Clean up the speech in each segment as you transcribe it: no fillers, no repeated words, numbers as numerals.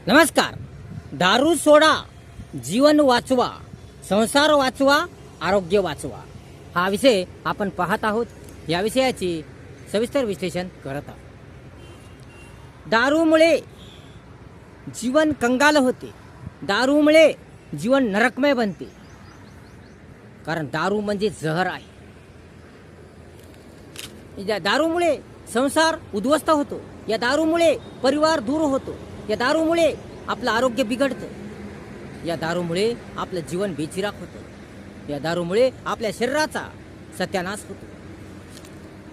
नमस्कार. दारू सोडा, जीवन वाचवा, संसार वाचवा, आरोग्य वाचवा हा विषय आपण पाहत आहोत. या विषयाचे सविस्तर विश्लेषण करत आहोत. दारूमुळे जीवन कंगाल होते, दारूमुळे जीवन नरकमय बनते. कारण दारू म्हणजे जहर आहे. या दारूमुळे संसार उद्ध्वस्त होतो, या दारूमुळे परिवार दूर होतो, या दारूमुळे आपलं आरोग्य बिघडतं, या दारूमुळे आपलं जीवन बेचिराख होतं, या दारूमुळे आपल्या शरीराचा सत्यानाश होतो,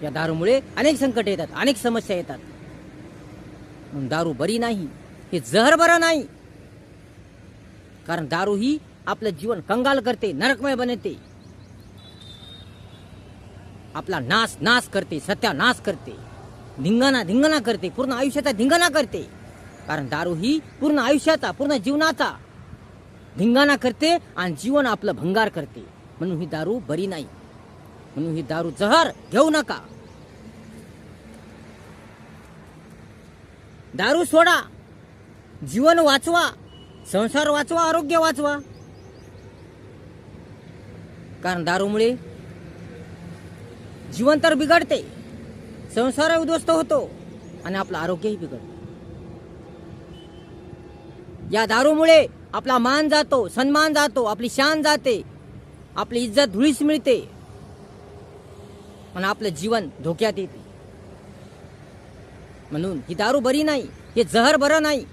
या दारूमुळे अनेक संकट येतात, अनेक समस्या येतात. म्हणून दारू बरी नाही, हे जहर बरं नाही. कारण दारू ही आपलं जीवन कंगाल करते, नरकमय बनवते, आपला नाश करते, सत्यानाश करते, धिंगाणा करते, पूर्ण आयुष्याचा धिंगाणा करते. कारण दारू ही पूर्ण आयुष्याचा, पूर्ण जीवनाचा धिंगाणा करते आणि जीवन आपलं भंगार करते. म्हणून ही दारू बरी नाही. म्हणून ही दारू जहर घेऊ नका. दारू सोडा, जीवन वाचवा, संसार वाचवा, आरोग्य वाचवा. कारण दारूमुळे जीवन तर बिघडते, संसार उद्ध्वस्त होतो आणि आपलं आरोग्यही बिघडतं. या दारूमुळे आपला मान जातो, सन्मान जातो, आपली शान जाते, आपली इज्जत धुळीस मिळते आणि आपलं जीवन धोक्यात येते. म्हणून ही दारू बरी नाही, हे जहर बरं नाही.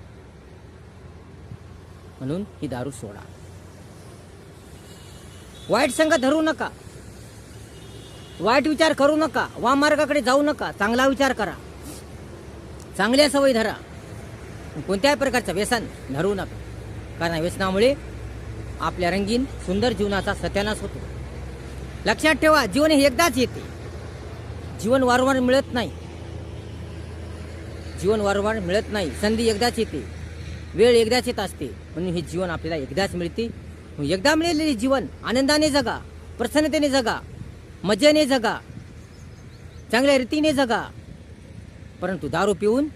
म्हणून ही दारू सोडा. वाईट संग धरू नका, वाईट विचार करू नका, वामार्गाकडे जाऊ नका, चांगला विचार करा, चांगल्या सवयी धरा. कोणत्याही प्रकारचं व्यसन धरू नका. कारण व्यसनामुळे आपल्या रंगीन सुंदर जीवनाचा सत्यानाश होतो. लक्षात ठेवा, जीवन हे एकदाच येते, जीवन वारंवार मिळत नाही. जीवन वारंवार मिळत नाही, संधी एकदाच येते, वेळ एकदाच येत असते. म्हणून हे जीवन आपल्याला एकदाच मिळते. एकदा मिळालेले जीवन आनंदाने जगा, प्रसन्नतेने जगा, मजेने जगा, चांगल्या रीतीने जगा. परंतु दारू पिऊन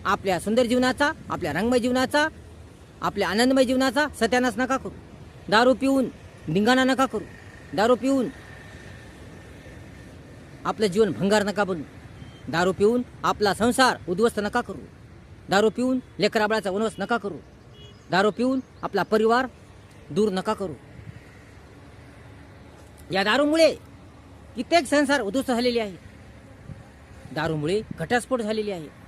आपल्या सुंदर जीवनाचा, आपल्या रंगमय जीवनाचा, आपल्या आनंदमय जीवनाचा सत्यानाश नका करू. दारू पिऊन धिंगाणा नका करू. दारू पिऊन आपलं जीवन भंगार नका बनू. दारू पिऊन आपला संसार उद्ध्वस्त नका करू. दारू पिऊन लेकराबाळाचा वनवास नका करू. दारू पिऊन आपला परिवार दूर नका करू. या दारूमुळे कित्येक संसार उद्ध्वस्त झालेले आहेत. दारूमुळे घटस्फोट झालेली आहे.